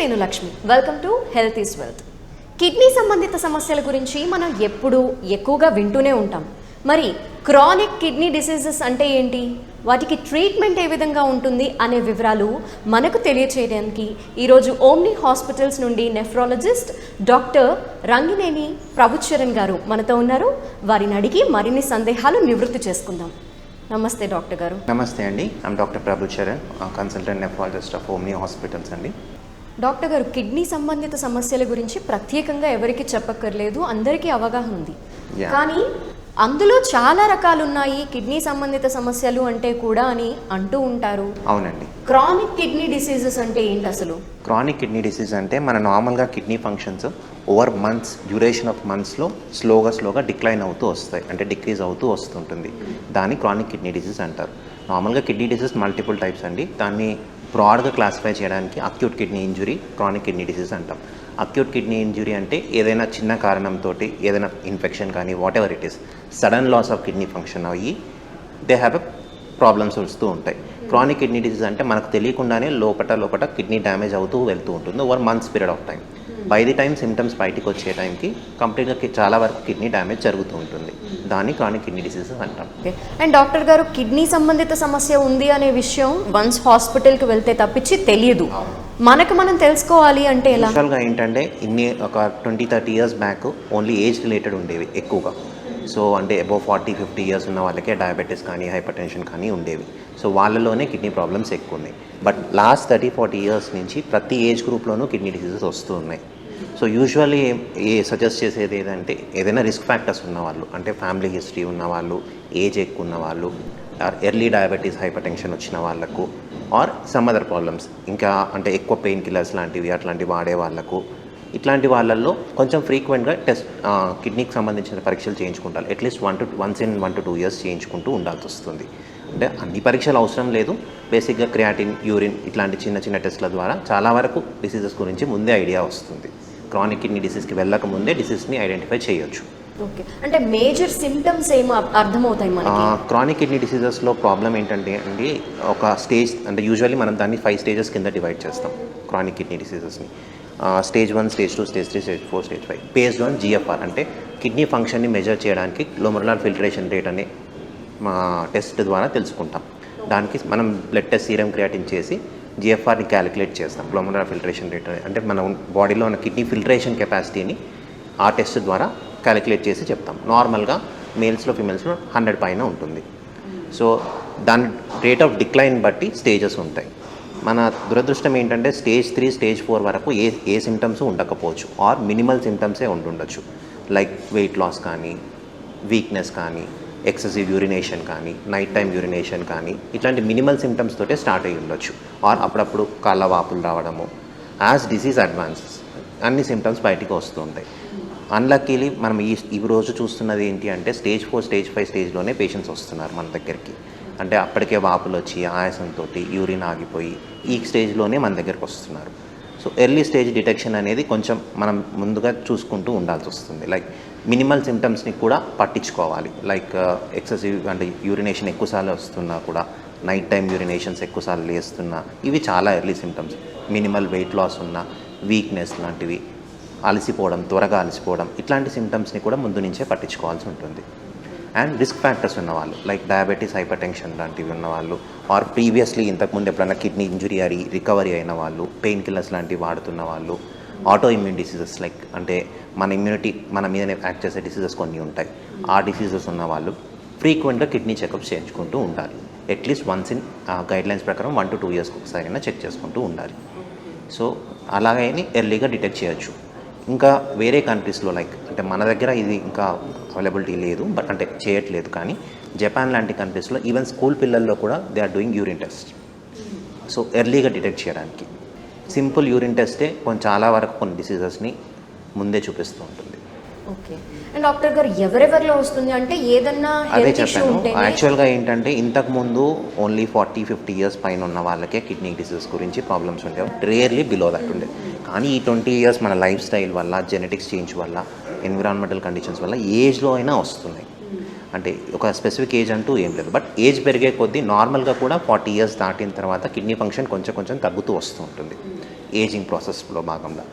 నేను Lakshmi. Welcome to health is wealth. Kidney సంబంధిత సమస్యల గురించి మనం ఎప్పుడూ ఎక్కువగా వింటూనే ఉంటాం. మరి క్రానిక్ కిడ్నీ డిసీజెస్ అంటే ఏంటి, వాటికి ట్రీట్మెంట్ ఏ విధంగా ఉంటుంది అనే వివరాలు మనకు తెలియచేయడానికి ఈరోజు ఓమ్ని హాస్పిటల్స్ నుండి నెఫ్రాలజిస్ట్ డాక్టర్ రంగినేని ప్రభుచరణ్ గారు మనతో ఉన్నారు. వారిని అడిగి మరిన్ని సందేహాలు నివృత్తి చేసుకుందాం. నమస్తే డాక్టర్ గారు. నమస్తే అండి. I'm doctor Prabhucharan, consultant nephrologist of Omni hospitals అండి. డాక్టర్ గారు, కిడ్నీ సంబంధిత సమస్యల గురించి ప్రత్యేకంగా ఎవరికి చెప్పక్కర్లేదు, అందరికీ అవగాహన ఉంది. కానీ అందులో చాలా రకాలు ఉన్నాయి కిడ్నీ సంబంధిత సమస్యలు అంటే కూడా అని అంటూ ఉంటారు. అవునండి. క్రానిక్ కిడ్నీ డిసీజెస్ అంటే ఏంటి అసలు? క్రానిక్ కిడ్నీ డిసీజ్ అంటే మన నార్మల్గా kidney functions over months, duration of మంత్స్లో స్లోగా డిక్లైన్ అవుతూ వస్తాయి, అంటే డిక్రీజ్ అవుతూ వస్తుంటుంది. దాన్ని క్రానిక్ కిడ్నీ డిసీజ్ అంటారు. నార్మల్గా కిడ్నీ డిసీజ్ మల్టిపుల్ టైప్స్ అండి. దాన్ని బ్రాడ్గా క్లాసిఫై చేయడానికి acute kidney injury, chronic kidney disease అంటాం. అక్యూట్ కిడ్నీ ఇంజురీ అంటే ఏదైనా చిన్న కారణంతో ఏదైనా ఇన్ఫెక్షన్ కానీ whatever it is sudden loss of kidney function అయ్యి దే హ్యావ్ ఎ ప్రాబ్లమ్స్ వస్తూ ఉంటాయి. క్రానిక్ కిడ్నీ డిసీజ్ అంటే మనకు తెలియకుండానే లోపల కిడ్నీ డ్యామేజ్ అవుతూ వెళ్తూ ఉంటుంది over months period of time. By the time symptoms బయటికి వచ్చే టైంకి కంప్లీట్గా చాలా వరకు కిడ్నీ డ్యామేజ్ జరుగుతూ ఉంటుంది. దాన్ని క్రానిక్ కిడ్నీ డిసీజెస్ అంటాం. అండ్ డాక్టర్ గారు, కిడ్నీ సంబంధిత సమస్య ఉంది అనే విషయం వన్స్ హాస్పిటల్కి వెళ్తే తప్పించి తెలియదు. మనం తెలుసుకోవాలి అంటే ఎలా? యూజువల్గా ఏంటంటే ఒక 20-30 years back only age related ఉండేవి ఎక్కువగా. సో అంటే అబౌవ్ 40-50 ఇయర్స్ ఉన్న వాళ్ళకే డయాబెటీస్ కానీ హైపర్ టెన్షన్ కానీ ఉండేవి. సో వాళ్ళలోనే కిడ్నీ ప్రాబ్లమ్స్ ఎక్కువ ఉన్నాయి. బట్ లాస్ట్ 30-40 ఇయర్స్ నుంచి ప్రతి ఏజ్ గ్రూప్లోనూ కిడ్నీ డిసీజెస్ వస్తూ ఉన్నాయి. సో యూజువల్లీ సజెస్ట్ చేసేది ఏదంటే ఏదైనా రిస్క్ ఫ్యాక్టర్స్ ఉన్నవాళ్ళు, అంటే ఫ్యామిలీ హిస్టరీ ఉన్నవాళ్ళు, ఏజ్ ఎక్కువ ఉన్నవాళ్ళు, ఎర్లీ డయాబెటీస్ హైపర్ టెన్షన్ వచ్చిన వాళ్ళకు, ఆర్ సమ్ అదర్ ప్రాబ్లమ్స్, ఇంకా అంటే ఎక్కువ పెయిన్ కిల్లర్స్ లాంటివి అట్లాంటివి వాడే వాళ్ళకు, ఇట్లాంటి వాళ్ళల్లో కొంచెం ఫ్రీక్వెంట్గా కిడ్నీకి సంబంధించిన పరీక్షలు చేయించుకుంటారు. At least once in 1 to 2 years చేయించుకుంటూ ఉండాల్సి వస్తుంది. అంటే అన్ని పరీక్షలు అవసరం లేదు. బేసిక్గా క్రియాటిన్, యూరిన్ ఇట్లాంటి చిన్న టెస్ట్ల ద్వారా చాలా వరకు డిసీజెస్ గురించి ముందే ఐడియా వస్తుంది. క్రానిక్ కిడ్నీ డిసీజ్కి వెళ్ళక ముందే డిసీజ్ని ఐడెంటిఫై చేయొచ్చు. ఓకే, అంటే మేజర్ సిమ్టమ్స్ ఏమో అర్థమవుతాయి మనకి? క్రానిక్ కిడ్నీ డిసీజెస్లో ప్రాబ్లం ఏంటంటే అండి, ఒక స్టేజ్ అంటే యూజువల్లీ మనం దాన్ని 5 స్టేజెస్ కింద డివైడ్ చేస్తాం క్రానిక్ కిడ్నీ డిసీజెస్ని. Stage 1, stage 2, stage 3, stage 4, stage 5. Based on GFR, అంటే కిడ్నీ ఫంక్షన్ని మెజర్ చేయడానికి గ్లోమెరులర్ ఫిల్టరేషన్ రేట్ అనే మా టెస్ట్ ద్వారా తెలుసుకుంటాం. దానికి మనం బ్లడ్ టెస్ట్, సీరం క్రియాటిన్ చేసి GFRని క్యాలిక్యులేట్ చేస్తాం. గ్లోమెరులర్ ఫిల్టరేషన్ రేట్ అంటే మన బాడీలో ఉన్న కిడ్నీ ఫిల్టరేషన్ కెపాసిటీని ఆ టెస్ట్ ద్వారా క్యాలిక్యులేట్ చేసి చెప్తాం. నార్మల్గా మేల్స్లో, ఫిమేల్స్లో 100 పైన ఉంటుంది. సో దాని రేట్ ఆఫ్ డిక్లైన్ బట్టి స్టేజెస్ ఉంటాయి. మన దురదృష్టం ఏంటంటే స్టేజ్ 3, స్టేజ్ 4 వరకు ఏ సిమ్టమ్స్ ఉండకపోవచ్చు, ఆర్ మినిమల్ సిమ్టమ్సే ఉంటుండొచ్చు. లైక్ వెయిట్ లాస్ కానీ, వీక్నెస్ కానీ, ఎక్సెసివ్ యూరినేషన్ కానీ, నైట్ టైం యూరినేషన్ కానీ, ఇట్లాంటి మినిమల్ సిమ్టమ్స్ తోటే స్టార్ట్ అయ్యి ఉండొచ్చు. ఆర్ అప్పుడప్పుడు కాళ్ళ వాపులు రావడము. యాజ్ డిసీజ్ అడ్వాన్సెస్ అన్ని సిమ్టమ్స్ బయటికి వస్తూ ఉంటాయి. అన్లక్కీలీ మనం ఈ రోజు చూస్తున్నది ఏంటి అంటే స్టేజ్ 4, స్టేజ్ 5 స్టేజ్లోనే పేషెంట్స్ వస్తున్నారు మన దగ్గరికి. అంటే అప్పటికే వాపులు వచ్చి ఆయాసంతో యూరిన్ ఆగిపోయి ఈ స్టేజ్లోనే మన దగ్గరికి వస్తున్నారు. సో ఎర్లీ స్టేజ్ డిటెక్షన్ అనేది కొంచెం మనం ముందుగా చూసుకుంటూ ఉండాల్సి వస్తుంది. లైక్ మినిమల్ సిమ్టమ్స్ని కూడా పట్టించుకోవాలి. లైక్ ఎక్సెసివ్ అంటే యూరినేషన్ ఎక్కువసార్లు వస్తున్నా కూడా, నైట్ టైం యూరినేషన్స్ ఎక్కువసార్లు లేస్తున్నా, ఇవి చాలా early symptoms. Minimal weight loss ఉన్న, వీక్నెస్ లాంటివి, త్వరగా అలసిపోవడం, ఇట్లాంటి సిమ్టమ్స్ని కూడా ముందు నుంచే పట్టించుకోవాల్సి ఉంటుంది. అండ్ రిస్క్ ఫ్యాక్టర్స్ ఉన్నవాళ్ళు, లైక్ డయాబెటీస్, హైపర్ టెన్షన్ లాంటివి ఉన్నవాళ్ళు, ఆర్ ప్రీవియస్లీ ఇంతకుముందు ఎప్పుడైనా కిడ్నీ ఇంజురీ రికవరీ అయిన వాళ్ళు, పెయిన్ కిల్లర్స్ లాంటివి వాడుతున్న వాళ్ళు, ఆటో ఇమ్యూన్ డిసీజెస్ లైక్ అంటే మన ఇమ్యూనిటీ మన మీదనే యాక్ట్ చేసే డిసీజెస్ కొన్ని ఉంటాయి. ఆ డిసీజెస్ ఉన్న వాళ్ళు ఫ్రీక్వెంట్గా కిడ్నీ చెకప్స్ చేయించుకుంటూ ఉండాలి. అట్లీస్ట్ వన్స్ ఇన్ గైడ్లైన్స్ ప్రకారం 1 to 2 ఇయర్స్కి ఒకసారైనా చెక్ చేసుకుంటూ ఉండాలి. సో అలాగైనా ఎర్లీగా డిటెక్ట్ చేయొచ్చు. ఇంకా వేరే కంట్రీస్లో లైక్ అంటే మన దగ్గర ఇది ఇంకా అవైలబిలిటీ లేదు, బట్ అంటే చేయట్లేదు. కానీ జపాన్ లాంటి కంట్రీస్లో ఈవెన్ స్కూల్ పిల్లల్లో కూడా they are doing urine test. So ఎర్లీగా డిటెక్ట్ చేయడానికి సింపుల్ యూరిన్ టెస్టే చాలా వరకు కొన్ని డిసీజెస్ని ముందే చూపిస్తూ ఉంటుంది. ఓకే. అండ్ డాక్టర్ గారు, ఎవరెవరిలో వస్తుంది అంటే ఏదన్నా అదే చెప్పాను. యాక్చువల్గా ఏంటంటే ఇంతకుముందు ఓన్లీ 40-50 ఇయర్స్ పైన ఉన్న వాళ్ళకే కిడ్నీ డిసీజెస్ గురించి ప్రాబ్లమ్స్ ఉండేవి. రేర్లీ బిలో దట్ ఉండేది. కానీ ఈ 20 ఇయర్స్ మన లైఫ్ స్టైల్ వల్ల, జెనెటిక్స్ చేంజ్ వల్ల, ఎన్విరాన్మెంటల్ కండిషన్స్ వల్ల ఏజ్లో అయినా వస్తున్నాయి. అంటే ఒక స్పెసిఫిక్ ఏజ్ అంటూ ఏం లేదు. బట్ ఏజ్ పెరిగే కొద్దీ నార్మల్గా కూడా 40 ఇయర్స్ దాటిన తర్వాత కిడ్నీ ఫంక్షన్ కొంచెం తగ్గుతూ వస్తూ ఉంటుంది. ఏజింగ్ ప్రాసెస్లో భాగంగా.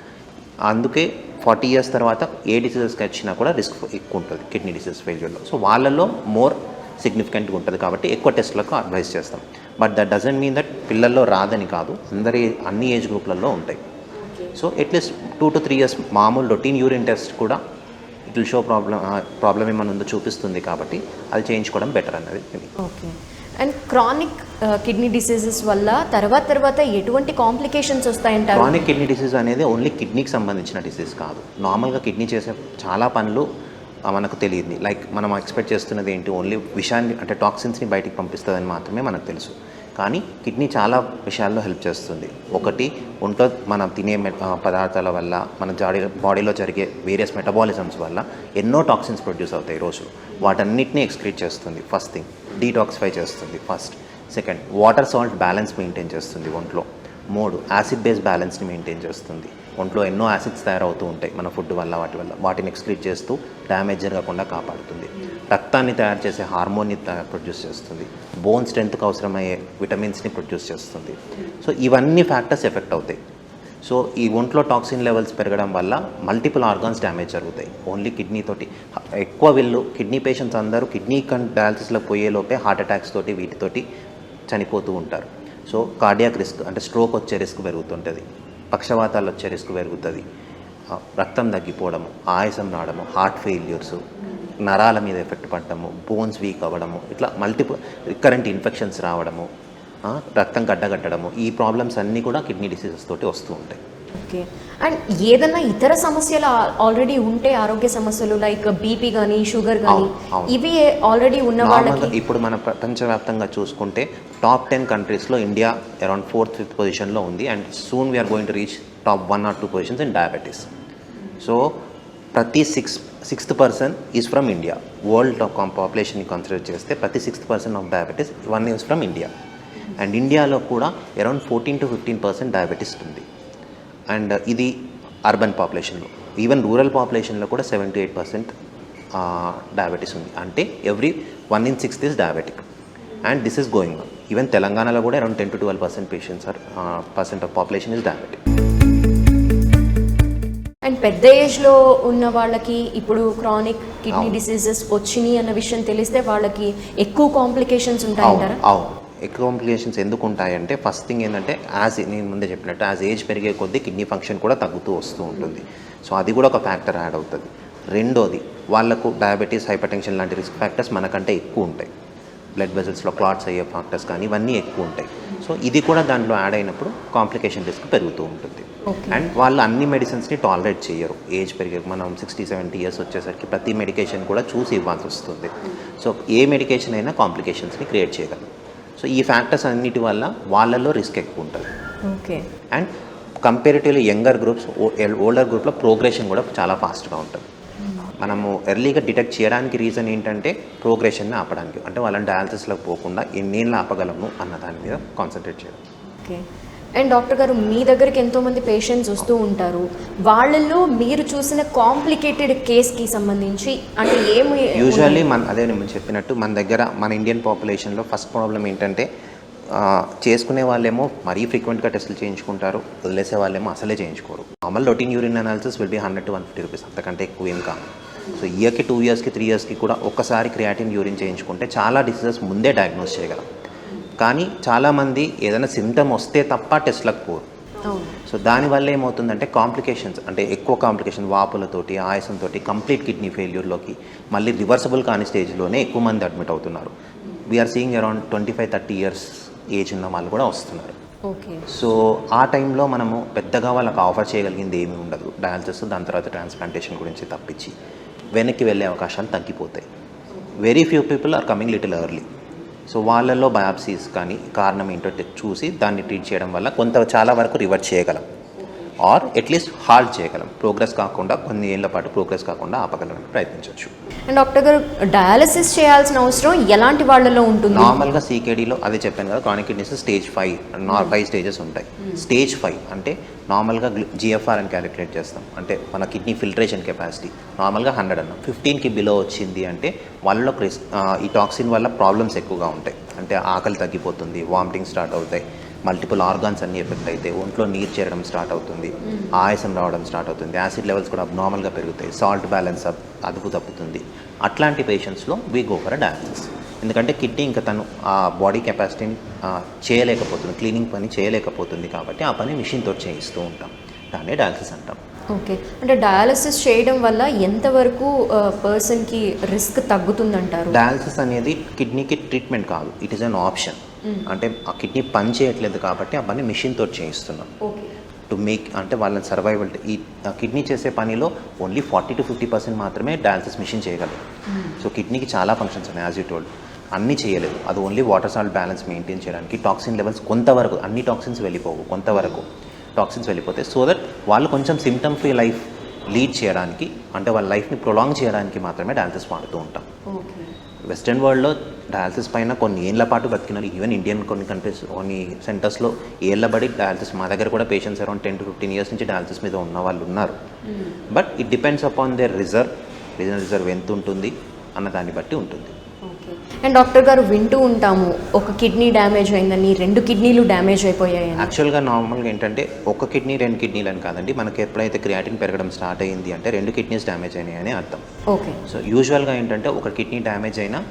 అందుకే 40 ఇయర్స్ తర్వాత ఏ డిసీజెస్కి వచ్చినా కూడా రిస్క్ ఎక్కువ ఉంటుంది కిడ్నీ డిసీజ్ ఫెయిల్యూర్లో. సో వాళ్ళల్లో మోర్ సిగ్నిఫికెంట్గా ఉంటుంది కాబట్టి ఎక్కువ టెస్ట్లకు అడ్వైస్ చేస్తాం. But that doesn't mean that పిల్లల్లో రాదని కాదు, అన్ని ఏజ్ గ్రూప్లలో ఉంటాయి. సో అట్లీస్ట్ 2 to 3 ఇయర్స్ మామూలు రొటీన్ యూరిన్ టెస్ట్ కూడా ఇట్ విల్ షో ప్రాబ్లం ఏమైనా ఉందో చూపిస్తుంది కాబట్టి అది చేయించుకోవడం బెటర్ అన్నది. Okay. And chronic kidney diseases వల్ల తర్వాత ఎటువంటి కాంప్లికేషన్స్ వస్తాయంటారు? క్రానిక్ కిడ్నీ డిసీజ్ అనేది ఓన్లీ కిడ్నీకి సంబంధించిన డిసీజ్ కాదు. నార్మల్గా కిడ్నీ చేసే చాలా పనులు మనకు తెలియదు. లైక్ మనం ఎక్స్పెక్ట్ చేస్తున్నది ఏంటి, ఓన్లీ విషాన్ని అంటే టాక్సిన్స్ని బయటికి పంపిస్తుందని మాత్రమే మనకు తెలుసు. కానీ కిడ్నీ చాలా విషయాల్లో హెల్ప్ చేస్తుంది. ఒకటి, ఒంట్లో మనం తినే పదార్థాల వల్ల మన బాడీలో జరిగే వేరియస్ మెటబాలిజమ్స్ వల్ల ఎన్నో టాక్సిన్స్ ప్రొడ్యూస్ అవుతాయి రోజులు. వాటన్నిటిని ఎక్స్క్రీట్ చేస్తుంది. ఫస్ట్ థింగ్ డీటాక్సిఫై చేస్తుంది first. Second, water salt balance maintain చేస్తుంది ఒంట్లో. 3, యాసిడ్ బేస్ బ్యాలెన్స్ని మెయింటైన్ చేస్తుంది. ఒంట్లో ఎన్నో యాసిడ్స్ తయారవుతూ ఉంటాయి మన ఫుడ్ వల్ల, వాటిని ఎక్స్క్రీట్ చేస్తూ డ్యామేజ్ జరగకుండా కాపాడుతుంది. రక్తాన్ని తయారు చేసే హార్మోన్ని ప్రొడ్యూస్ చేస్తుంది. బోన్ స్ట్రెంత్కి అవసరమయ్యే విటమిన్స్ని ప్రొడ్యూస్ చేస్తుంది. సో ఇవన్నీ ఫ్యాక్టర్స్ ఎఫెక్ట్ అవుతాయి. సో ఈ ఒంట్లో టాక్సిన్ లెవెల్స్ పెరగడం వల్ల మల్టిపుల్ ఆర్గాన్స్ డ్యామేజ్ జరుగుతాయి. ఓన్లీ కిడ్నీతోటి ఎక్కువ కిడ్నీ పేషెంట్స్ అందరూ కిడ్నీ డయాలసిస్లో పోయేలోపే హార్ట్ అటాక్స్ తోటి వీటితోటి చనిపోతూ ఉంటారు. సో కార్డియాక్ రిస్క్ అంటే స్ట్రోక్ వచ్చే రిస్క్ పెరుగుతుంటుంది, పక్షవాతాలు వచ్చే రిస్క్ పెరుగుతుంది, రక్తం తగ్గిపోవడము, ఆయాసం రావడము, హార్ట్ ఫెయిల్యూర్స్, నరాల మీద ఎఫెక్ట్ పడటము, బోన్స్ వీక్ అవ్వడము, ఇట్లా మల్టిపుల్ రికరెంట్ ఇన్ఫెక్షన్స్ రావడము, రక్తం గడ్డగట్టడము, ఈ ప్రాబ్లమ్స్ అన్నీ కూడా కిడ్నీ డిసీజెస్ తోటి వస్తూ ఉంటాయి. ఓకే. అండ్ ఏదైనా ఇతర సమస్యలు ఆల్రెడీ ఉంటే, ఆరోగ్య సమస్యలు లైక్ బీపీ కానీ షుగర్ కానీ, ఇవి ఆల్రెడీ ఉన్న వాళ్ళకి ఇప్పుడు మన ప్రపంచవ్యాప్తంగా చూసుకుంటే టాప్ 10 కంట్రీస్లో ఇండియా అరౌండ్ 4th, 5th పొజిషన్లో ఉంది. And soon we are going to reach top 1 or 2 positions in diabetes. So ప్రతి 6th person is from India. World పాపులేషన్ని కన్సిడర్ చేస్తే ప్రతి 6th person of diabetes 1 is from India. And ఇండియాలో కూడా around 14 to 15% diabetes ఉంది. And ఇది urban పాపులేషన్లో. Even rural పాపులేషన్లో కూడా 7 to 8% డయాబెటీస్ ఉంది. అంటే every 1 in 6 is diabetic. And this is going on. Even తెలంగాణలో కూడా around 10 to 12% patients percent of population is diabetic. And పెద్ద ఏజ్లో ఉన్న వాళ్ళకి ఇప్పుడు క్రానిక్ కిడ్నీ డిసీజెస్ వచ్చినాయి అన్న విషయం తెలిస్తే వాళ్ళకి ఎక్కువ కాంప్లికేషన్స్ ఉంటాయంటారా? అవును, ఎక్కువ కాంప్లికేషన్స్ ఎందుకు ఉంటాయంటే, ఫస్ట్ థింగ్ ఏంటంటే నేను ముందే చెప్పినట్టు యాజ్ ఏజ్ పెరిగే కొద్దీ కిడ్నీ ఫంక్షన్ కూడా తగ్గుతూ వస్తూ ఉంటుంది. సో అది కూడా ఒక ఫ్యాక్టర్ యాడ్ అవుతుంది. రెండోది, వాళ్ళకు డయాబెటీస్, హైపర్ టెన్షన్ లాంటి రిస్క్ ఫ్యాక్టర్స్ మనకంటే ఎక్కువ ఉంటాయి. బ్లడ్ వెజల్స్లో క్లాట్స్ అయ్యే ఫ్యాక్టర్స్ కానీ ఇవన్నీ ఎక్కువ ఉంటాయి. సో ఇది కూడా దాంట్లో యాడ్ అయినప్పుడు కాంప్లికేషన్ రిస్క్ పెరుగుతూ ఉంటుంది. అండ్ వాళ్ళు అన్ని మెడిసిన్స్ని టాలరేట్ చేయరు. ఏజ్ పెరిగే మనం 60-70 ఇయర్స్ వచ్చేసరికి ప్రతి మెడికేషన్ కూడా చూసి ఇవ్వాల్సి వస్తుంది. సో ఏ మెడికేషన్ అయినా కాంప్లికేషన్స్ని క్రియేట్ చేయగలం. సో ఈ ఫ్యాక్టర్స్ అన్నిటి వల్ల వాళ్ళల్లో రిస్క్ ఎక్కువ ఉంటుంది. Okay. And comparatively younger groups, older గ్రూప్లో ప్రోగ్రెషన్ కూడా చాలా ఫాస్ట్గా ఉంటుంది. మనము ఎర్లీగా డిటెక్ట్ చేయడానికి రీజన్ ఏంటంటే ప్రోగ్రెషన్ని ఆపడానికి, అంటే వాళ్ళని డయాలసిస్లోకి పోకుండా ఎన్నేళ్ళు ఆపగలము అన్న దాని మీద కాన్సన్ట్రేట్ చేయడం. ఓకే. అండ్ డాక్టర్ గారు, మీ దగ్గరికి ఎంతోమంది పేషెంట్స్ వస్తూ ఉంటారు. వాళ్ళల్లో మీరు చూసిన కాంప్లికేటెడ్ కేస్కి సంబంధించి అంటే ఏమి యూజువల్లీ అదే నేను చెప్పినట్టు మన దగ్గర మన ఇండియన్ పాపులేషన్లో ఫస్ట్ ప్రాబ్లం ఏంటంటే, చేసుకునే వాళ్ళేమో మరీ ఫ్రీక్వెంట్గా టెస్టులు చేయించుకుంటారు, వదిలేసే వాళ్ళేమో అసలే చేయించుకోరు. Normal routine urine analysis will be 100 to 150 rupees, అంతకంటే ఎక్కువ ఏం కాదు. సో ఇయర్కి 2 yearsకి 3 yearsకి కూడా ఒక్కసారి క్రియాటిన్ యూరిన్ చేయించుకుంటే చాలా డిసీజెస్ ముందే డయాగ్నోస్ చేయగలం. కానీ చాలామంది ఏదైనా సిమ్టమ్ వస్తే తప్ప టెస్ట్లకు పోరు. సో దానివల్ల ఏమవుతుందంటే కాంప్లికేషన్స్, అంటే ఎక్కువ కాంప్లికేషన్, వాపులతోటి, ఆయాసంతో కంప్లీట్ కిడ్నీ ఫెయిల్యూర్లోకి మళ్ళీ రివర్సబుల్ కాని స్టేజ్లోనే ఎక్కువ మంది అడ్మిట్ అవుతున్నారు. We are seeing around 25-30 years age ఉన్న వాళ్ళు కూడా వస్తున్నారు. ఓకే. సో ఆ టైంలో మనము పెద్దగా వాళ్ళకి ఆఫర్ చేయగలిగింది ఏమీ ఉండదు. డయాలసిస్, దాని తర్వాత ట్రాన్స్ప్లాంటేషన్ గురించి తప్పించి వెనక్కి వెళ్ళే అవకాశాలు తగ్గిపోతాయి. Very few people are coming little early. So వాళ్ళల్లో బయాప్సీస్ కానీ కారణం ఏంటో చూసి దాన్ని ట్రీట్ చేయడం వల్ల చాలా వరకు రివర్స్ చేయగలం, ఆర్ అట్లీస్ట్ హాల్ట్ చేయగలం. ప్రోగ్రెస్ కాకుండా కొన్ని ఏళ్ల పాటు ప్రోగ్రెస్ కాకుండా ఆపగలడానికి ప్రయత్నించవచ్చు. అండ్ డాక్టర్ గారు, డయాలసిస్ చేయాల్సిన అవసరం ఎలాంటి వాళ్ళలో ఉంటుంది? నార్మల్గా సీకేడీలో అదే చెప్పాను కదా, chronic kidney disease stage 5 stages ఉంటాయి. స్టేజ్ 5 అంటే నార్మల్గా GFR అని క్యాలిక్యులేట్ చేస్తాం, అంటే మన కిడ్నీ ఫిల్టరేషన్ కెపాసిటీ నార్మల్గా 100 అన్నాం. 15కి బిలో వచ్చింది అంటే వాళ్ళలో ఈ టాక్సిన్ వల్ల ప్రాబ్లమ్స్ ఎక్కువగా ఉంటాయి. అంటే ఆకలి తగ్గిపోతుంది, వామిటింగ్ స్టార్ట్ అవుతాయి, మల్టిపుల్ ఆర్గాన్స్ అన్నీ ఎఫెక్ట్ అయితే ఒంట్లో నీరు చేరడం స్టార్ట్ అవుతుంది, ఆయాసం రావడం స్టార్ట్ అవుతుంది, యాసిడ్ లెవెల్స్ కూడా అబ్నార్మల్గా పెరుగుతాయి, సాల్ట్ బ్యాలెన్స్ అదుపు తప్పుతుంది. అట్లాంటి పేషెంట్స్లో వీ గో ఫర్ డయాలసిస్. ఎందుకంటే కిడ్నీ ఇంకా తను ఆ బాడీ కెపాసిటీని చేయలేకపోతుంది, క్లీనింగ్ పని చేయలేకపోతుంది, కాబట్టి ఆ పని మిషన్తో చేయిస్తూ ఉంటాం. దాన్నే డయాలసిస్ అంటాం. ఓకే, అంటే డయాలసిస్ చేయడం వల్ల ఎంతవరకు పర్సన్కి రిస్క్ తగ్గుతుందంటారు? డయాలసిస్ అనేది కిడ్నీకి ట్రీట్మెంట్ కాదు, ఇట్ ఈస్ అన్ ఆప్షన్. అంటే ఆ కిడ్నీ పని చేయట్లేదు కాబట్టి ఆ పని మిషన్తో చేయిస్తున్నాం ఓకే. టు మేక్, అంటే వాళ్ళని సర్వైవల్. ఈ కిడ్నీ చేసే పనిలో ఓన్లీ 40-50% మాత్రమే డయాలసిస్ మిషన్ చేయగలరు. సో కిడ్నీకి చాలా ఫంక్షన్స్ ఉన్నాయి, యాజ్ యూ టోల్డ్, అన్నీ చేయలేదు. అది only water salt balance maintain చేయడానికి, టాక్సిన్ లెవెల్స్ కొంతవరకు, అన్ని టాక్సిన్స్ వెళ్ళిపోవు, కొంతవరకు టాక్సిన్స్ వెళ్ళిపోతాయి, సో దట్ వాళ్ళు కొంచెం సిమ్టమ్ ఫ్రీ లైఫ్ లీడ్ చేయడానికి, అంటే వాళ్ళ లైఫ్ని ప్రొలాంగ్ చేయడానికి మాత్రమే డయాలసిస్ వాడుతూ ఉంటాం. ఓకే. వెస్ట్రన్ వరల్డ్లో డయాలసిస్ పైన కొన్ని ఏళ్ల పాటు బతికినారు. ఈవెన్ ఇండియన్ కొన్ని కంట్రీస్, కొన్ని సెంటర్స్లో ఏళ్ళబడి డయాలసిస్, మా దగ్గర కూడా పేషెంట్స్ అరౌండ్ 10-15 years నుంచి డయాలసిస్ మీద ఉన్న వాళ్ళు ఉన్నారు. But it depends upon there reserve ఎంత ఉంటుంది అన్న దాన్ని బట్టి ఉంటుంది. ఓకే. అండ్ డాక్టర్ గారు, వింటూ ఉంటాము ఒక కిడ్నీ డ్యామేజ్ అయిందని, 2 కిడ్నీలు డ్యామేజ్ అయిపోయాయని. యాక్చువల్గా నార్మల్గా ఏంటంటే ఒక కిడ్నీ 2 కిడ్నీలు అని కాదండి, మనకి ఎప్పుడైతే క్రియాటిన్ పెరగడం స్టార్ట్ అయ్యింది అంటే 2 కిడ్నీస్ డ్యామేజ్ అయినాయి అని అర్థం. ఓకే. సో యూజువల్గా ఏంటంటే ఒక కిడ్నీ డ్యామేజ్ అయినా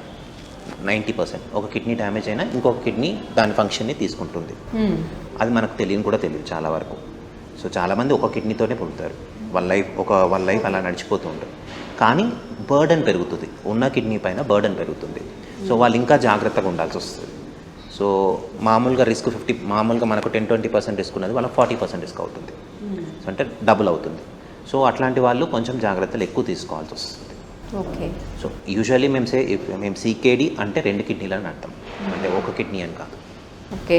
90%, ఒక కిడ్నీ డ్యామేజ్ అయినా ఇంకొక కిడ్నీ దాని ఫంక్షన్ని తీసుకుంటుంది. అది మనకు తెలియదు చాలా వరకు. సో చాలామంది ఒక కిడ్నీతోనే పుడతారు, వాళ్ళ లైఫ్ అలా నడిచిపోతూ ఉంటుంది. కానీ బర్డెన్ పెరుగుతుంది, ఉన్న కిడ్నీ పైన బర్డెన్ పెరుగుతుంది. సో వాళ్ళు ఇంకా జాగ్రత్తగా ఉండాల్సి వస్తుంది. సో మామూలుగా రిస్క్ మామూలుగా మనకు 10-20% రిస్క్ ఉన్నది, వాళ్ళకి 40% రిస్క్ అవుతుంది. సో అంటే డబుల్ అవుతుంది. సో అట్లాంటి వాళ్ళు కొంచెం జాగ్రత్తలు ఎక్కువ తీసుకోవాల్సి వస్తుంది. ఓకే. సో యూజువల్లీ మేము సీకేడి అంటే 2 కిడ్నీలు అని అర్థం, అంటే ఒక కిడ్నీ అని కాదు. ఓకే.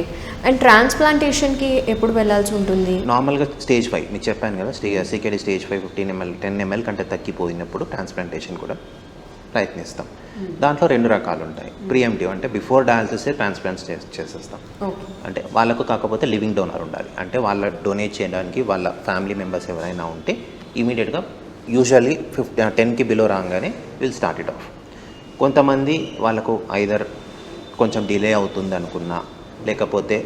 అండ్ ట్రాన్స్ప్లాంటేషన్కి ఎప్పుడు వెళ్ళాల్సి ఉంటుంది? నార్మల్గా స్టేజ్ 5 మీకు చెప్పాను కదా, సీకేడి స్టేజ్ 5 15 ml 10 ml కంటే తగ్గిపోయినప్పుడు ట్రాన్స్ప్లాంటేషన్ కూడా ప్రయత్నిస్తాం. దాంట్లో 2 రకాలు ఉంటాయి. ప్రియంటివ్ అంటే బిఫోర్ డయాలసిస్ ట్రాన్స్ప్లాంట్ చేసేస్తాం. అంటే వాళ్ళకు కాకపోతే లివింగ్ డోనర్ ఉండాలి, అంటే వాళ్ళ డొనేట్ చేయడానికి వాళ్ళ ఫ్యామిలీ మెంబర్స్ ఎవరైనా ఉంటే ఇమీడియట్గా, యూజువల్లీ 10కి బిలో రాగానే విల్ స్టార్ట్ ఇట్ ఆఫ్. కొంతమంది వాళ్ళకు ఐదర్ కొంచెం డిలే అవుతుంది అనుకున్నా, లేకపోతే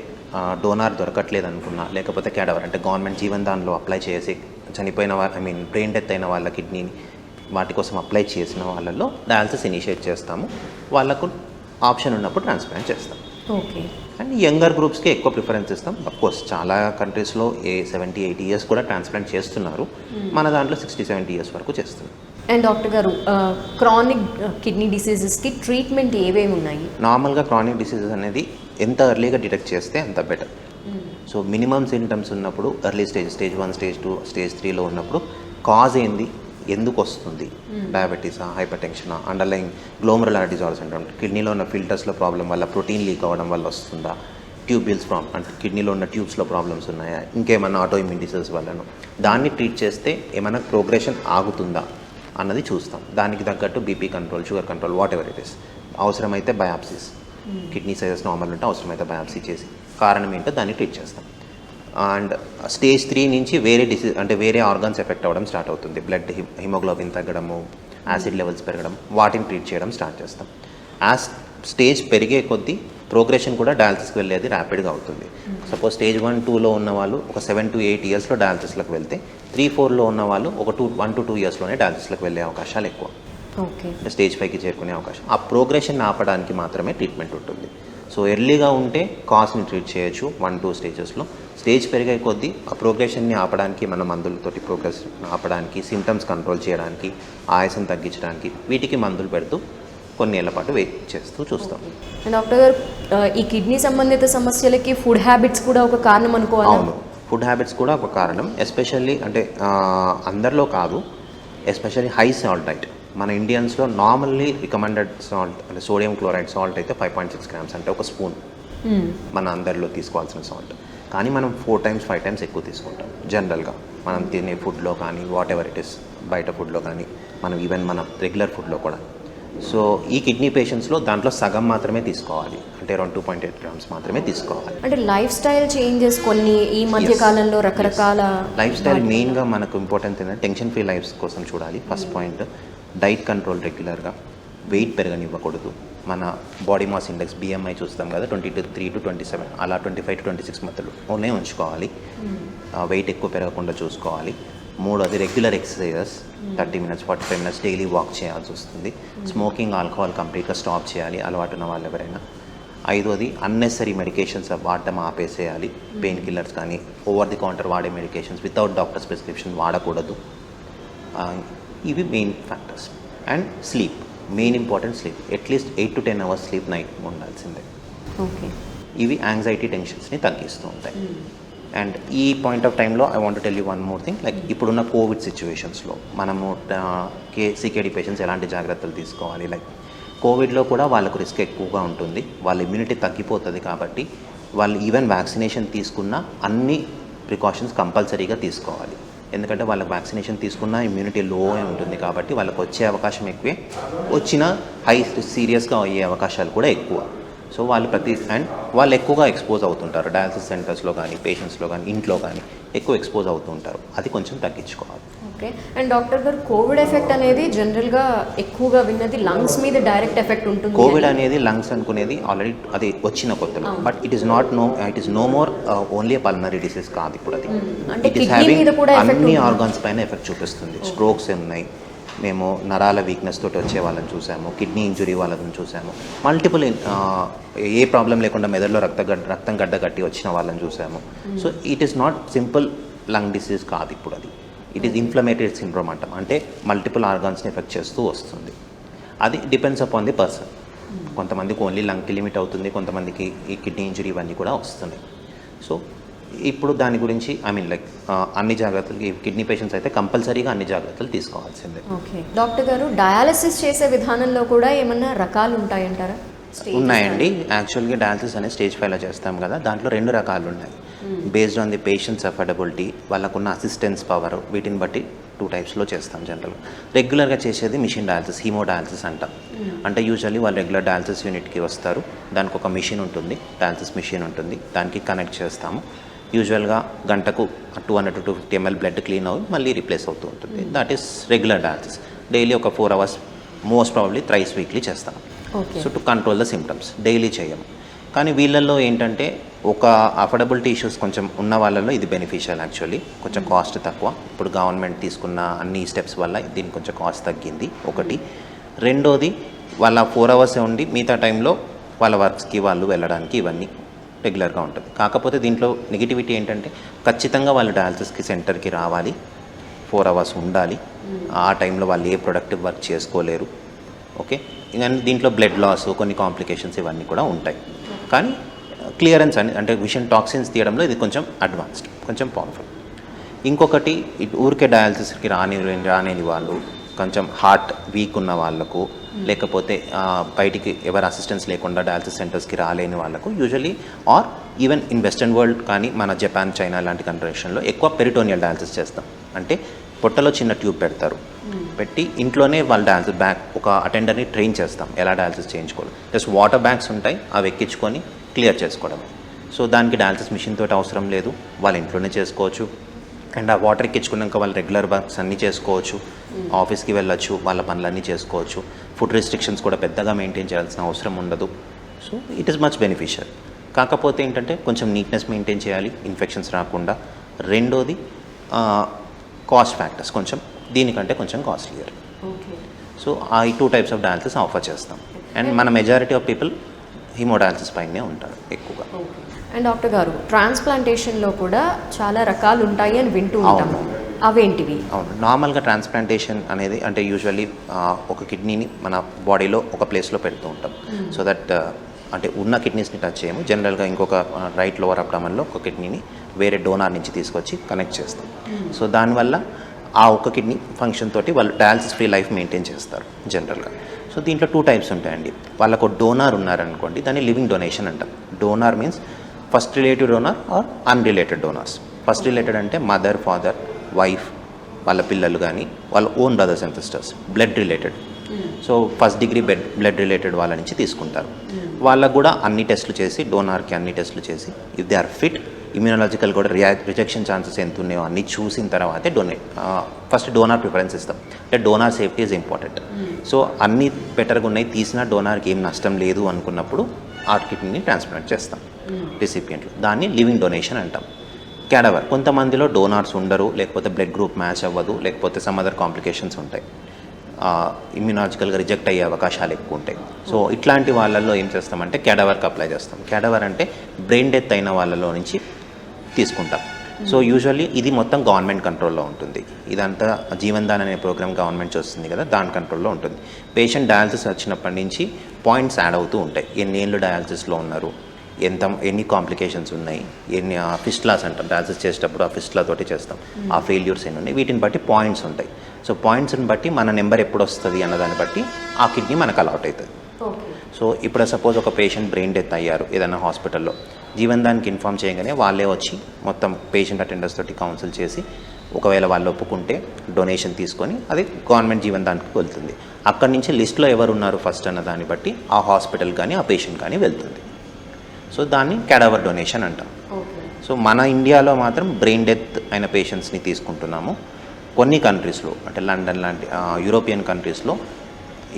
డోనార్ దొరకట్లేదు అనుకున్నా, లేకపోతే క్యాడవర్ అంటే గవర్నమెంట్ జీవన్ దానిలో అప్లై చేసి చనిపోయిన బ్రెయిన్ డెత్ అయిన వాళ్ళ కిడ్నీని వాటి కోసం అప్లై చేసిన వాళ్ళల్లో డయాలసిస్ ఇనిషియేట్ చేస్తాము. వాళ్ళకు ఆప్షన్ ఉన్నప్పుడు ట్రాన్స్ప్లాంట్ చేస్తాం. ఓకే. అండ్ యంగర్ గ్రూప్స్కి ఎక్కువ ప్రిఫరెన్స్ ఇస్తాం. అఫ్కోర్స్ చాలా కంట్రీస్లో 70-80 years కూడా ట్రాన్స్ప్లాంట్ చేస్తున్నారు, మన దాంట్లో 60-70 years వరకు చేస్తున్నారు. అండ్ డాక్టర్ గారు, క్రానిక్ కిడ్నీ డిసీజెస్కి ట్రీట్మెంట్ ఏవేమి ఉన్నాయి? నార్మల్గా క్రానిక్ డిసీజెస్ అనేది ఎంత ఎర్లీగా డిటెక్ట్ చేస్తే అంత బెటర్. సో మినిమం సింటమ్స్ ఉన్నప్పుడు ఎర్లీ స్టేజ్ 1, స్టేజ్ 2, స్టేజ్ 3లో ఉన్నప్పుడు కాజ్ ఏంది, ఎందుకు వస్తుంది, డయాబెటీసా, హైపర్ టెన్షనా, అండర్లైన్ గ్లోమరులర్ డిజార్డర్స్ అంటాం, కిడ్నీలో ఉన్న ఫిల్టర్స్లో ప్రాబ్లం వల్ల, ప్రోటీన్ లీక్ అవ్వడం వల్ల వస్తుందా, ట్యూబ్యూల్స్ అంటే కిడ్నీలో ఉన్న ట్యూబ్స్లో ప్రాబ్లమ్స్ ఉన్నాయా, ఇంకేమన్నా ఆటో ఇమ్యూన్ డిసీజెస్ వల్లను, దాన్ని ట్రీట్ చేస్తే ఏమైనా ప్రోగ్రెషన్ ఆగుతుందా అన్నది చూస్తాం. దానికి తగ్గట్టు BP control, sugar control, what ever it is. అవసరమైతే బయాప్సీస్, కిడ్నీ సైజెస్ నార్మల్ ఉంటే అవసరమైతే బయాప్సీ చేసి కారణం ఏంటో దాన్ని ట్రీట్ చేస్తాం. అండ్ స్టేజ్ 3 నుంచి వేరే డిసీజ్ అంటే వేరే ఆర్గాన్స్ ఎఫెక్ట్ అవ్వడం స్టార్ట్ అవుతుంది. బ్లడ్ హిమోగ్లోబిన్ తగ్గడము, యాసిడ్ లెవెల్స్ పెరగడం, వాటిని ట్రీట్ చేయడం స్టార్ట్ చేస్తాం. యాజ్ స్టేజ్ పెరిగే కొద్దీ ప్రోగ్రెషన్ కూడా డయాలసిస్కి వెళ్ళేది ర్యాపిడ్గా అవుతుంది. సపోజ్ స్టేజ్ 1, 2లో ఉన్న వాళ్ళు ఒక 7-8 yearsలో డయాలసిస్లోకి వెళ్తే, 3-4లో ఉన్న వాళ్ళు ఒక 1-2 yearsలోనే డయాలసిస్లోకి వెళ్ళే అవకాశాలు ఎక్కువ. ఓకే. అంటే స్టేజ్ 5కి చేరుకునే అవకాశం. ఆ ప్రోగ్రెషన్ ఆపడానికి మాత్రమే ట్రీట్మెంట్ ఉంటుంది. సో ఎర్లీగా ఉంటే కాజ్ని ట్రీట్ చేయొచ్చు 1-2 stagesలో. స్టేజ్ పెరిగే కొద్దీ ఆ ప్రోగ్రెషన్ని ఆపడానికి మన మందులతోటి ప్రోగ్రెషన్ ఆపడానికి, సిమ్టమ్స్ కంట్రోల్ చేయడానికి, ఆయాసం తగ్గించడానికి వీటికి మందులు పెడుతూ కొన్ని ఏళ్ల పాటు వెయిట్ చేస్తూ చూస్తాం. డాక్టర్ గారు, ఈ కిడ్నీ సంబంధిత సమస్యలకి ఫుడ్ హ్యాబిట్స్ కూడా ఒక కారణం అనుకోవాలి? అవును, ఫుడ్ హ్యాబిట్స్ కూడా ఒక కారణం. ఎస్పెషల్లీ అంటే అందరిలో కాదు, ఎస్పెషల్లీ హై సాల్ట్ డైట్. మన ఇండియన్స్లో నార్మల్లీ రికమెండెడ్ సాల్ట్ అంటే సోడియం క్లోరైడ్ సాల్ట్ అయితే 5.6 grams, అంటే ఒక స్పూన్ మన అందరిలో తీసుకోవాల్సిన సాల్ట్. కానీ మనం 4-5 times ఎక్కువ తీసుకుంటాం జనరల్గా, మనం తినే ఫుడ్లో కానీ, వాట్ ఎవర్ ఇట్ ఇస్, బయట ఫుడ్లో కానీ, మనం ఈవెన్ మన రెగ్యులర్ ఫుడ్లో కూడా. సో ఈ కిడ్నీ పేషెంట్స్లో దాంట్లో సగం మాత్రమే తీసుకోవాలి, అంటే అరౌండ్ 2.8 grams మాత్రమే తీసుకోవాలి. అంటే లైఫ్ స్టైల్ చేంజెస్ కొన్ని ఈ మధ్య కాలంలో రకరకాల లైఫ్ స్టైల్ మెయిన్గా మనకు ఇంపార్టెంట్ ఏంటంటే టెన్షన్ ఫ్రీ లైఫ్ కోసం చూడాలి. ఫస్ట్ పాయింట్, డైట్ కంట్రోల్ రెగ్యులర్గా, వెయిట్ పెరగనివ్వకూడదు, మన బాడీ మాస్ ఇండెక్స్ BMI చూస్తాం కదా 23 to 27, అలా 25 to 26 మధ్యలోనే ఉంచుకోవాలి. వెయిట్ ఎక్కువ పెరగకుండా చూసుకోవాలి. మూడోది regular exercises 30 minutes 45 minutes daily walk చేయాల్సి వస్తుంది. స్మోకింగ్, ఆల్కహాల్ కంప్లీట్గా స్టాప్ చేయాలి అలవాటు ఉన్న వాళ్ళు ఎవరైనా. ఐదోది అన్నెసరీ మెడికేషన్స్ వాడటం ఆపేసేయాలి. పెయిన్ కిల్లర్స్ కానీ ఓవర్ ది కౌంటర్ వాడే మెడికేషన్స్ వితౌట్ డాక్టర్స్ ప్రిస్క్రిప్షన్ వాడకూడదు. ఇవి main factors. And sleep, main important sleep. At least 8 to 10 hours sleep night ఉండాల్సిందే. ఓకే. ఇవి యాంగ్జైటీ టెన్షన్స్ని తగ్గిస్తూ ఉంటాయి. అండ్ ఈ పాయింట్ ఆఫ్ టైంలో I want tell you one more thing. Like ఇప్పుడున్న కోవిడ్ సిచ్యువేషన్స్లో మనము CKD పేషెంట్స్ ఎలాంటి జాగ్రత్తలు తీసుకోవాలి. లైక్ కోవిడ్లో కూడా వాళ్ళకు రిస్క్ ఎక్కువగా ఉంటుంది. వాళ్ళ ఇమ్యూనిటీ తగ్గిపోతుంది కాబట్టి వాళ్ళు ఈవెన్ వ్యాక్సినేషన్ తీసుకున్న అన్ని ప్రికాషన్స్ కంపల్సరీగా తీసుకోవాలి. ఎందుకంటే వాళ్ళకి వ్యాక్సినేషన్ తీసుకున్న ఇమ్యూనిటీ లో ఉంటుంది కాబట్టి వాళ్ళకి వచ్చే అవకాశం ఎక్కువే, వచ్చిన సీరియస్గా అయ్యే అవకాశాలు కూడా ఎక్కువ. సో వాళ్ళు వాళ్ళు ఎక్కువగా ఎక్స్పోజ్ అవుతుంటారు. డయాలసిస్ సెంటర్స్లో కానీ పేషెంట్స్లో కానీ ఇంట్లో కానీ ఎక్కువ ఎక్స్పోజ్ అవుతుంటారు. అది కొంచెం తగ్గించుకోవాలి. ఓకే. అండ్ డాక్టర్ గారు, కోవిడ్ ఎఫెక్ట్ అనేది జనరల్గా ఎక్కువగా విన్నది లంగ్స్ మీద డైరెక్ట్ ఎఫెక్ట్ ఉంటుంది. కోవిడ్ అనేది లంగ్స్ అనుకునేది ఆల్రెడీ అది వచ్చిన కొత్తలో, but it is no more only pulmonary disease కాదు ఇప్పుడు. అది ఇట్ ఈస్ హ్యావింగ్ అన్ని ఆర్గాన్స్ పైన ఎఫెక్ట్ చూపిస్తుంది. స్ట్రోక్స్ ఉన్నాయి, మేము నరాల వీక్నెస్ తోటి వచ్చే వాళ్ళని చూసాము, కిడ్నీ ఇంజురీ వాళ్ళని చూసాము, మల్టిపుల్ ఏ ప్రాబ్లం లేకుండా మెదడులో రక్తం గడ్డ కట్టి వచ్చిన వాళ్ళని చూసాము. So it is not simple lung disease కాదు ఇప్పుడు. అది ఇట్ ఈస్ ఇన్ఫ్లమేటరీ సిండ్రోమ్ అంటాం. అంటే మల్టిపుల్ ఆర్గాన్స్ని ఎఫెక్ట్ చేస్తూ వస్తుంది. అది డిపెండ్స్ అపాన్ ది పర్సన్. కొంతమందికి ఓన్లీ లంగ్కి లిమిట్ అవుతుంది, కొంతమందికి ఈ కిడ్నీ ఇంజురీ ఇవన్నీ కూడా వస్తున్నాయి. సో ఇప్పుడు దాని గురించి అన్ని జాగ్రత్తలు, కిడ్నీ పేషెంట్స్ అయితే కంపల్సరీగా అన్ని జాగ్రత్తలు తీసుకోవాల్సిందే. ఓకే. డాక్టర్ గారు, డయాలసిస్ చేసే విధానంలో కూడా ఏమన్నా రకాలు ఉంటాయంటారా? ఉన్నాయండి. యాక్చువల్గా డయాలసిస్ అనేది స్టేజ్ 5లో చేస్తాం కదా, దాంట్లో 2 రకాలు ఉన్నాయి. Based on the patients affordability, వాళ్ళకున్న అసిస్టెన్స్ పవర్, వీటిని బట్టి 2 టైప్స్లో చేస్తాం జనరల్గా. రెగ్యులర్గా చేసేది మిషన్ డయాలసిస్, హీమోడయాలసిస్ అంటాం. అంటే యూజువల్లీ వాళ్ళు రెగ్యులర్ డయాలసిస్ యూనిట్కి వస్తారు, దానికి ఒక మిషన్ ఉంటుంది, డయాలసిస్ మిషన్ ఉంటుంది, దానికి కనెక్ట్ చేస్తాము. యూజువల్గా గంటకు 200 to 250 ml బ్లడ్ క్లీన్ అవ్వి మళ్ళీ రీప్లేస్ అవుతూ ఉంటుంది. That is regular dialysis. Daily ఒక 4 hours, most probably thrice weekly చేస్తాం. So to control the symptoms. Daily చేయము. కానీ వీళ్ళల్లో ఏంటంటే ఒక అఫోర్డబిలిటీ ఇష్యూస్ కొంచెం ఉన్న వాళ్ళలో ఇది బెనిఫిషియల్. యాక్చువల్లీ కొంచెం కాస్ట్ తక్కువ. ఇప్పుడు గవర్నమెంట్ తీసుకున్న అన్ని స్టెప్స్ వల్ల దీనికి కొంచెం కాస్ట్ తగ్గింది ఒకటి. రెండోది, వాళ్ళ 4 hours ఉండి మిగతా టైంలో వాళ్ళ వర్క్స్కి వాళ్ళు వెళ్ళడానికి ఇవన్నీ రెగ్యులర్గా ఉంటుంది. కాకపోతే దీంట్లో నెగిటివిటీ ఏంటంటే ఖచ్చితంగా వాళ్ళు డయాలసిస్కి సెంటర్కి రావాలి, 4 hours ఉండాలి. ఆ టైంలో వాళ్ళు ఏ ప్రొడక్టివ్ వర్క్ చేసుకోలేరు. ఓకే. దీంట్లో బ్లడ్ లాస్, కొన్ని కాంప్లికేషన్స్ ఇవన్నీ కూడా ఉంటాయి. కానీ క్లియరెన్స్ అంటే విషన్ టాక్సిన్స్ తీయడంలో ఇది కొంచెం అడ్వాన్స్డ్, కొంచెం పవర్ఫుల్. ఇంకొకటి, ఊరికే డయాలసిస్కి రానేని వాళ్ళు, కొంచెం హార్ట్ వీక్ ఉన్న వాళ్ళకు, లేకపోతే బయటికి ఎవరు అసిస్టెన్స్ లేకుండా డయాలసిస్ సెంటర్స్కి రాలేని వాళ్ళకు usually, or even in western world కానీ మన జపాన్, చైనా లాంటి కంట్రీస్లో ఎక్కువ పెరిటోనియల్ డయాలసిస్ చేస్తాం. అంటే పొట్టలో చిన్న ట్యూబ్ పెడతారు, పెట్టి ఇంట్లోనే వాళ్ళు డయాలసిస్ ఒక అటెండర్ని ట్రైన్ చేస్తాం ఎలా డయాలసిస్ చేయించుకోవాలి. జస్ట్ వాటర్ బ్యాగ్స్ ఉంటాయి, అవి ఎక్కించుకొని క్లియర్ చేసుకోవడమే. సో దానికి డయాలసిస్ మిషన్ తోటి అవసరం లేదు, వాళ్ళ ఇంట్లోనే చేసుకోవచ్చు. అండ్ ఆ వాటర్ ఎక్కించుకున్నాక వాళ్ళు రెగ్యులర్ వర్క్స్ అన్నీ చేసుకోవచ్చు, ఆఫీస్కి వెళ్ళొచ్చు, వాళ్ళ పనులన్నీ చేసుకోవచ్చు. ఫుడ్ రెస్ట్రిక్షన్స్ కూడా పెద్దగా మెయింటైన్ చేయాల్సిన అవసరం ఉండదు. So it is much beneficial. కాకపోతే ఏంటంటే కొంచెం నీట్నెస్ మెయింటైన్ చేయాలి, ఇన్ఫెక్షన్స్ రాకుండా. రెండోది, కాస్ట్ ఫ్యాక్టర్స్ కొంచెం దీనికంటే కొంచెం కాస్ట్లియర్. సో ఈ 2 types ఆఫ్ డయాలసిస్ ఆఫర్ చేస్తాం. అండ్ మన మెజారిటీ ఆఫ్ పీపుల్ హీమోడయాలసిస్ పైనే ఉంటారు ఎక్కువగా. అండ్ డాక్టర్ గారు, ట్రాన్స్ప్లాంటేషన్లో కూడా చాలా రకాలు ఉంటాయి అని వింటూ ఉంటాము. అవేంటివి? అవును, నార్మల్గా ట్రాన్స్ప్లాంటేషన్ అనేది అంటే యూజువల్లీ ఒక కిడ్నీని మన బాడీలో ఒక ప్లేస్లో పెడుతూ ఉంటాం. సో దట్ అంటే ఉన్న కిడ్నీస్ని టచ్ చేయము. జనరల్గా ఇంకొక రైట్ లోవర్ అబ్డామన్లో ఒక కిడ్నీని వేరే డోనార్ నుంచి తీసుకొచ్చి కనెక్ట్ చేస్తాం. సో దానివల్ల ఆ ఒక్క కిడ్నీ ఫంక్షన్ తోటి వాళ్ళు డయాలసిస్ ఫ్రీ లైఫ్ మెయింటైన్ చేస్తారు జనరల్గా. సో దీంట్లో 2 types ఉంటాయండి. వాళ్ళకు డోనార్ ఉన్నారనుకోండి, దాన్ని లివింగ్ డొనేషన్ అంటాం. Donor means first relative donor or unrelated donors. First related అంటే మదర్, ఫాదర్, వైఫ్, వాళ్ళ పిల్లలు కానీ వాళ్ళ own brothers and sisters. Blood related, so first degree blood related వాళ్ళ నుంచి తీసుకుంటారు. వాళ్ళకు కూడా అన్ని టెస్టులు చేసి, డోనార్కి అన్ని టెస్టులు చేసి, if they are fit immunological కూడా రిజెక్షన్ ఛాన్సెస్ ఎంత ఉన్నాయో అన్నీ చూసిన తర్వాతే ఫస్ట్ డోనార్ ప్రిఫరెన్స్ ఇస్తాం. అంటే donor safety is important. So అన్నీ బెటర్గా ఉన్నాయి, తీసినా డోనార్కి ఏం నష్టం లేదు అనుకున్నప్పుడు ఆ కిడ్నీని ట్రాన్స్ప్లాంట్ చేస్తాం రిసిపియంట్లు. దాన్ని లివింగ్ డొనేషన్ అంటాం. క్యాడవర్, కొంతమందిలో డోనార్స్ ఉండరు, లేకపోతే బ్లడ్ గ్రూప్ మ్యాచ్ అవ్వదు, లేకపోతే సమ్ అదర్ కాంప్లికేషన్స్ ఉంటాయి, ఇమ్యూనాలజికల్గా రిజెక్ట్ అయ్యే అవకాశాలు ఎక్కువ ఉంటాయి. సో ఇట్లాంటి వాళ్ళల్లో ఏం చేస్తామంటే క్యాడవర్కి అప్లై చేస్తాం. క్యాడవర్ అంటే బ్రెయిన్ డెత్ అయిన వాళ్ళలో నుంచి తీసుకుంటాం. సో యూజువల్లీ ఇది మొత్తం గవర్నమెంట్ కంట్రోల్లో ఉంటుంది. ఇదంతా జీవన్ దాన్ అనే ప్రోగ్రామ్ గవర్నమెంట్ వస్తుంది కదా, దాని కంట్రోల్లో ఉంటుంది. పేషెంట్ డయాలసిస్ వచ్చినప్పటి నుంచి పాయింట్స్ యాడ్ అవుతూ ఉంటాయి. ఎన్ని ఏళ్ళు డయాలసిస్లో ఉన్నారు, ఎన్ని కాంప్లికేషన్స్ ఉన్నాయి, ఎన్ని ఫిస్టులాస్ అంటాం, డయాలసిస్ చేసేటప్పుడు ఆ ఫిస్టులాతోటి చేస్తాం, ఆ ఫెయిల్యూర్స్ ఎన్ని ఉన్నాయి, వీటిని బట్టి పాయింట్స్ ఉంటాయి. సో పాయింట్స్ని బట్టి మన నెంబర్ ఎప్పుడు వస్తుంది అన్నదాన్ని బట్టి ఆ కిడ్నీ మనకు అలాట్ అవుతుంది. సో ఇప్పుడు సపోజ్ ఒక పేషెంట్ బ్రెయిన్ డెత్ అయ్యారు ఏదైనా హాస్పిటల్లో, జీవన్ దానికి ఇన్ఫామ్ చేయగానే వాళ్ళే వచ్చి మొత్తం పేషెంట్ అటెండర్స్ తోటి కౌన్సిల్ చేసి ఒకవేళ వాళ్ళు ఒప్పుకుంటే డొనేషన్ తీసుకొని అది గవర్నమెంట్ జీవన్ దానికి వెళ్తుంది. అక్కడి నుంచి లిస్ట్లో ఎవరు ఉన్నారు ఫస్ట్ అన్న దాన్ని బట్టి ఆ హాస్పిటల్ కానీ ఆ పేషెంట్ కానీ వెళ్తుంది. సో దాన్ని క్యాడవర్ డొనేషన్ అంటాం. సో మన ఇండియాలో మాత్రం బ్రెయిన్ డెత్ అయిన పేషెంట్స్ని తీసుకుంటున్నాము. కొన్ని కంట్రీస్లో అంటే లండన్ లాంటి యూరోపియన్ కంట్రీస్లో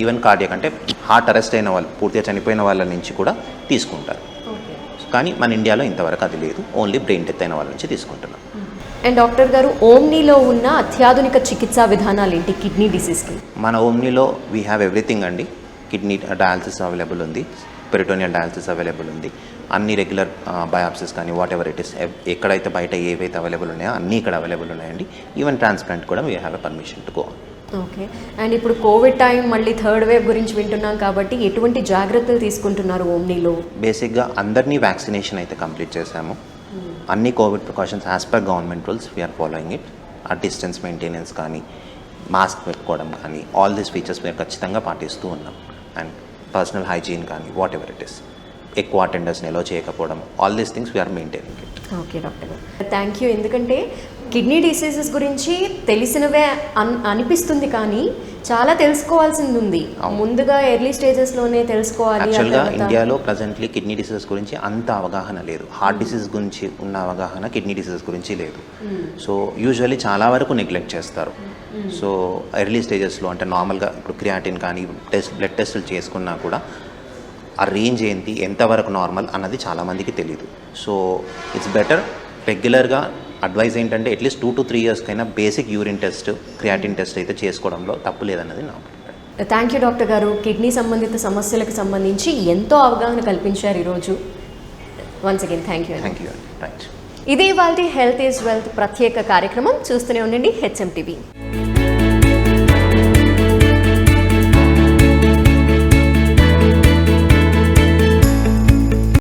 ఈవెన్ కార్డియాక్ అంటే హార్ట్ అరెస్ట్ అయిన వాళ్ళు, పూర్తిగా చనిపోయిన వాళ్ళ నుంచి కూడా తీసుకుంటారు. కానీ మన ఇండియాలో ఇంతవరకు అది లేదు, ఓన్లీ బ్రెయిన్ డెత్ అయిన వాళ్ళ నుంచి తీసుకుంటున్నాం. అండ్ డాక్టర్ గారు, ఓమ్నీలో ఉన్న అత్యాధునిక చికిత్సా విధానాలు ఏంటి కిడ్నీ డిసీజ్కి? మన ఓమ్నీలో వీ హ్యావ్ ఎవ్రీథింగ్ అండి. కిడ్నీ డయాలసిస్ అవైలబుల్ ఉంది, పెరిటోనియల్ డయాలసిస్ అవైలబుల్ ఉంది, అన్ని రెగ్యులర్ బయాప్సిస్ కానీ వాట్ ఎవర్ ఇట్ ఇస్, ఎక్కడైతే బయట ఏవైతే అవైలబుల్ ఉన్నాయో అన్నీ ఇక్కడ అవైలబుల్ ఉన్నాయండి. ఈవెన్ ట్రాన్స్ప్లాంట్ కూడా we have a permission to go. Okay. And ఇప్పుడు కోవిడ్ టైం మళ్ళీ థర్డ్ వేవ్ గురించి వింటున్నాం కాబట్టి ఎటువంటి జాగ్రత్తలు తీసుకుంటున్నారు ఓమ్నీలో? బేసిక్గా అందరినీ వ్యాక్సినేషన్ అయితే కంప్లీట్ చేశాము. అన్ని covid precautions as per government rules we are following it. ఆ డిస్టెన్స్ మెయింటెనెన్స్ కానీ, మాస్క్ పెట్టుకోవడం కానీ, ఆల్ దీస్ ఫీచర్స్ మేము ఖచ్చితంగా పాటిస్తూ ఉన్నాం. అండ్ పర్సనల్ హైజీన్ కానీ వాట్ ఎవర్ ఇట్ ఇస్, ఎక్కువ అటెండర్స్ని ఎలో చేయకపోవడం, all these things we are maintaining it. Okay doctor గారు, థ్యాంక్ యూ. ఎందుకంటే కిడ్నీ డిసీజెస్ గురించి తెలిసినవే అనిపిస్తుంది కానీ చాలా తెలుసుకోవాల్సింది ఉంది. ముందుగా ఎర్లీ స్టేజెస్లోనే తెలుసుకోవాలి. యాక్చువల్గా ఇండియాలో ప్రజెంట్లీ కిడ్నీ డిసీజెస్ గురించి అంత అవగాహన లేదు. హార్ట్ డిసీజ్ గురించి ఉన్న అవగాహన కిడ్నీ డిసీజెస్ గురించి లేదు. సో యూజువల్లీ చాలా వరకు నెగ్లెక్ట్ చేస్తారు. సో ఎర్లీ స్టేజెస్లో అంటే నార్మల్గా ఇప్పుడు క్రియాటిన్ కానీ బ్లడ్ టెస్టులు చేసుకున్నా కూడా ఆ రేంజ్ ఏంటి, ఎంతవరకు నార్మల్ అన్నది చాలామందికి తెలియదు. సో ఇట్స్ బెటర్ రెగ్యులర్గా అడ్వైజ్ ఏంటంటే అట్లీస్ట్ 2 to 3 years కైనా basic urine test, creatine test అయితే చేసుకోవడంలో తప్పు లేదన్నది నా అభిప్రాయం. థ్యాంక్ యూ డాక్టర్ గారు. కిడ్నీ సంబంధిత సమస్యలకు సంబంధించి ఎంతో అవగాహన కల్పించారు ఈరోజు. Once again thank you. Thank you అండి. రైట్. ఇది ఇవాల్టి హెల్త్ ఈజ్ వెల్త్ ప్రత్యేక కార్యక్రమం. చూస్తూనే ఉండండి HM TV.